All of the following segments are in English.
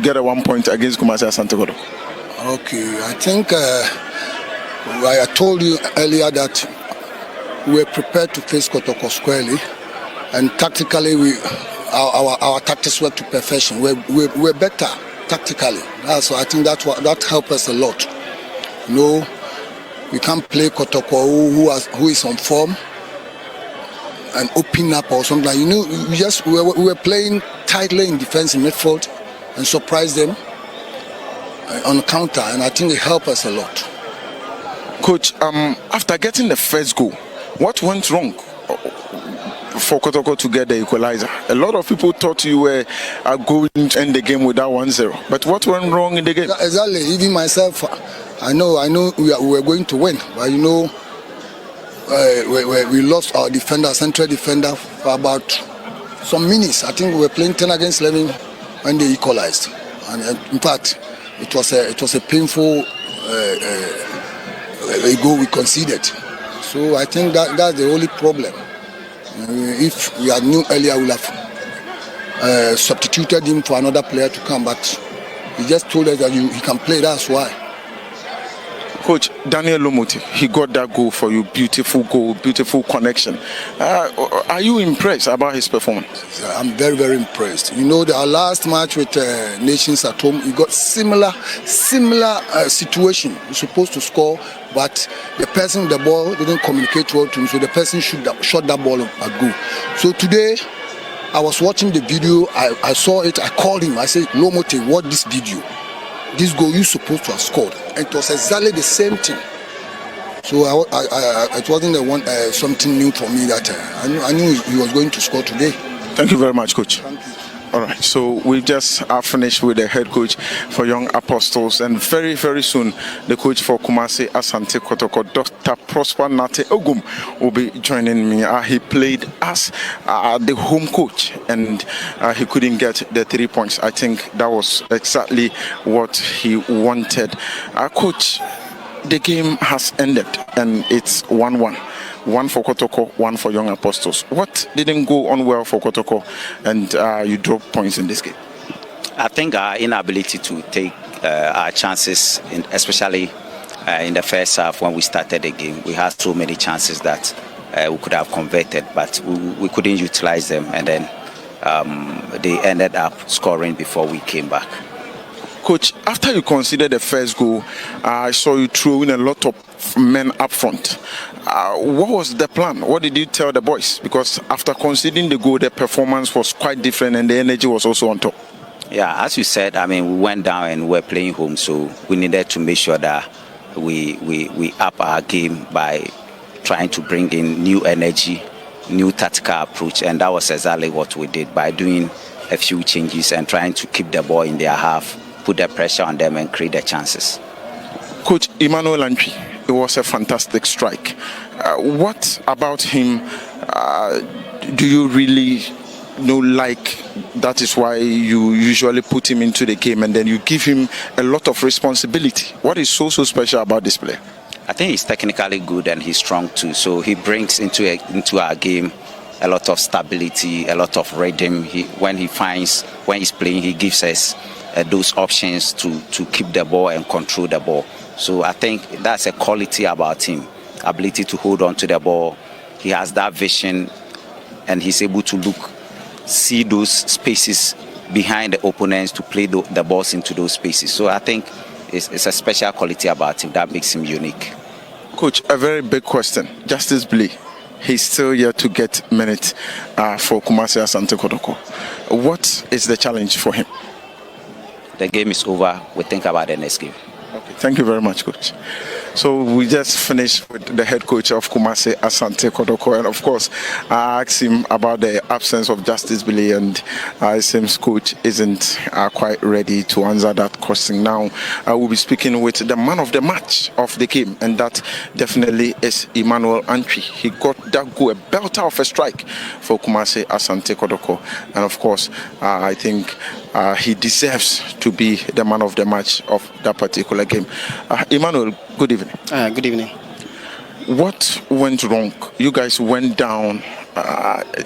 get a 1 point against Kumasi Asante Kotoko? Okay, I think I told you earlier that we were prepared to face Kotoko squarely, and tactically our tactics were to perfection. We're better tactically. So I think that helped us a lot. You know, we can't play Kotoko who is on form and open up or something. You know, we were playing tightly in defense in midfield and surprised them on counter, and I think it helped us a lot. Coach, after getting the first goal, what went wrong for Kotoko to get the equalizer? A lot of people thought you were going to end the game with that 1-0. But what went wrong in the game? Exactly. Even myself, I know we were going to win. But you know, we lost our defender, central defender, for about some minutes. I think we were playing 10 against 11 when they equalized. And in fact, it was a painful goal we conceded. So I think that's the only problem. If we had knew earlier, we would have substituted him for another player to come. But he just told us that he can play. That's why. Coach, Daniel Lomote, he got that goal for you. Beautiful goal, beautiful connection. Are you impressed about his performance? I'm very, very impressed. You know, our last match with Nations at home, he got similar situation. He's supposed to score, but the person with the ball didn't communicate well to him, so the person shot that ball at goal. So today, I was watching the video. I saw it. I called him. I said, Lomote, watch this video. This goal you're supposed to have scored, and it was exactly the same thing. So it wasn't something new for me that I knew he was going to score today. Thank you very much, Coach. Thank you. All right, so we've just finished with the head coach for Young Apostles, and very, very soon the coach for Kumasi Asante Kotoko, Dr. Prosper Nate Ogum, will be joining me. He played as the home coach, and he couldn't get the 3 points. I think that was exactly what he wanted. Coach, the game has ended, and it's 1-1. One for Kotoko, one for Young Apostles. What didn't go on well for Kotoko, and you dropped points in this game? I think our inability to take our chances, especially in the first half when we started the game. We had so many chances that we could have converted, but we couldn't utilize them, and then they ended up scoring before we came back. Coach, after you conceded the first goal, I saw you throw in a lot of men up front. What was the plan? What did you tell the boys? Because after conceding the goal, the performance was quite different and the energy was also on top. Yeah, as you said, I mean, we went down and we're playing home, so we needed to make sure that we up our game by trying to bring in new energy, new tactical approach, and that was exactly what we did by doing a few changes and trying to keep the ball in their half, put the pressure on them and create the chances. Coach Emmanuel Antwi, it was a fantastic strike. What about him do you really like? That is why you usually put him into the game and then you give him a lot of responsibility. What is so special about this player? I think he's technically good and he's strong too. So he brings into our game a lot of stability, a lot of rhythm. When he's playing, he gives us those options to keep the ball and control the ball. So I think that's a quality about him, ability to hold on to the ball. He has that vision and he's able to see those spaces behind the opponents to play the balls into those spaces. So I think it's a special quality about him that makes him unique. Coach, a very big question. Justice Blee, he's still yet to get minutes for Kumasi Asante Kotoko. What is the challenge for him? The game is over. We think about the next game. Okay, thank you very much, Coach. So we just finished with the head coach of Kumasi Asante Kotoko, and of course I asked him about the absence of Justice Blee, and it seems coach isn't quite ready to answer that question now. I will be speaking with the man of the match of the game, and that definitely is Emmanuel Antwi. He got that goal, a belter of a strike for Kumasi Asante Kotoko, and of course I think he deserves to be the man of the match of that particular game. Emmanuel, good evening. Good evening. What went wrong? You guys went down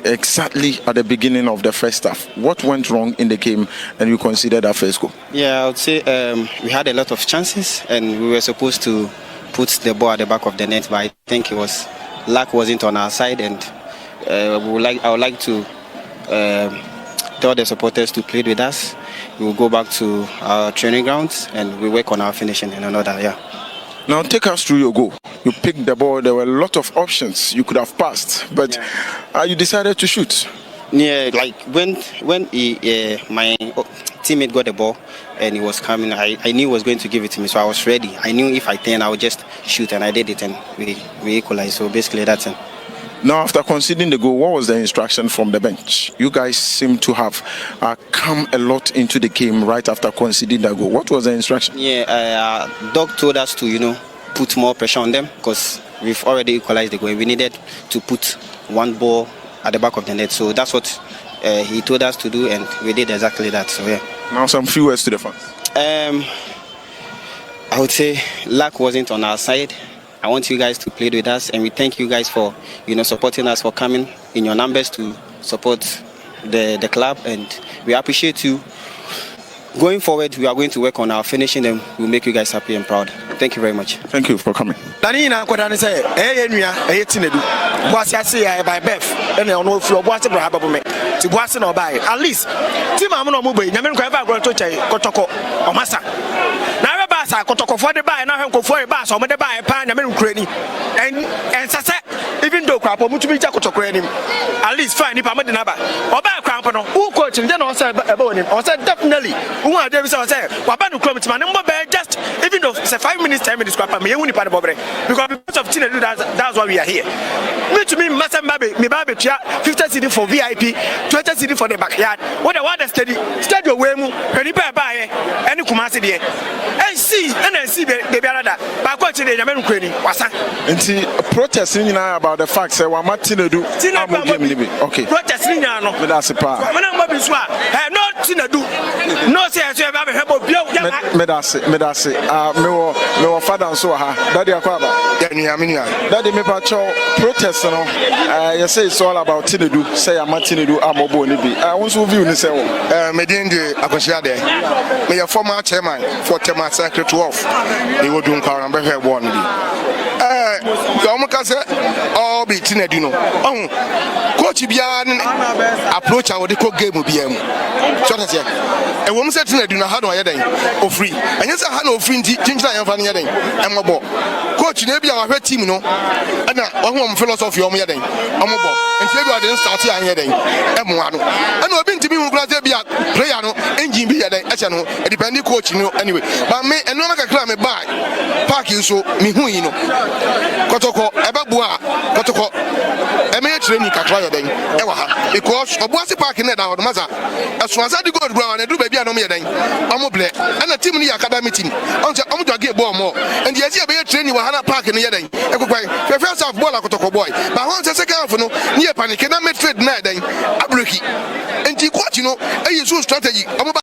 exactly at the beginning of the first half. What went wrong in the game and you considered that first goal? Yeah, I would say we had a lot of chances and we were supposed to put the ball at the back of the net, but I think luck wasn't on our side, and I would like to tell the supporters to play with us. We will go back to our training grounds and we work on our finishing and another. Yeah. Now take us through your goal. You picked the ball. There were a lot of options you could have passed, but you decided to shoot. Yeah, like when my teammate got the ball and he was coming, I knew he was going to give it to me, so I was ready. I knew if I turn, I would just shoot, and I did it, and we equalized. So basically, that's it. Now, after conceding the goal, what was the instruction from the bench? You guys seem to have come a lot into the game right after conceding the goal. What was the instruction? Yeah, Doc told us to, put more pressure on them because we've already equalized the goal. We needed to put one ball at the back of the net. So that's what he told us to do, and we did exactly that. So, yeah. Now, some few words to the fans. I would say luck wasn't on our side. I want you guys to play with us, and we thank you guys for supporting us, for coming in your numbers to support the club, and we appreciate you. Going forward, we are going to work on our finishing, and we'll make you guys happy and proud. Thank you very much. Thank you for coming. At least team amuno mu boy nyame nkwa ba agro to chai Kotoko omasa na we ba sa Kotoko for the buy na hwenko for ba so mo de buy pa nyame nkura ni en sase even though kwa mutumi ja Kotoko anim at least fine ni pa mo de na ba oba kwa no who coach nje na o say eba onim o say definitely who are there say wa ba no club team na mo be just even though say 5 minutes 10 minutes kwa pa me yuni pa de bobre because of Tinedu, that's why we are here. Me to me massa me ba be 50 cedi for VIP, 20 cedi for the backyard. What the water steady way mu any pa ba any Kumasi there. And see baby another. Ba ko chi dey nyame nkwani wasa. Nti protesting now about the fact say wa Tinedu am game libi. Okay. Protesting now no. Me da se pa. Me na mo bi so no Tinedu. No say so ba be hebo bio. Me da se me wo father so ha. Daddy akwa ba. Daddy me pa cho protest no. You say it's all about Tinedu. Say am Tinedu am obo ni bi. I want to view ni say wo. Me dey akosia there. Me your former chairman for Tema Circle 12. He would do nkan be hwe bo no bi. You can say all be Tinedu no. Coach bia approach our the game bia mu. So that say e wo mu say Tinedu na ha no ye den ofree. Enye say ha na ofree nti kinjira yan fa no ye den. Embo coach na bia wa hwe team no. Na ohun philosophy o mo ye den. Omo bo. Nti bia den start yan ye den. Emo ano. Na obi ntimi hu kura say bia player no engine bi ye den. E che no depending coach no anyway. But me eno na kakra me buy. Park you so me hu yi no. Kotoko ebe bua Kotoko eme training kakra ye den. E wa ha because obuasi park na da ho maza. Esuanza di gold brown na du ba bia no me ye den. Omo ble. Na team ni academy team. On say omo joge ball more. And the idea be training wa ha park ni ye den. E kokwan. First half ball Kotoko boy. But one second half no ni e panic na midfield na den. Abroki. Enti coach no e use strategy.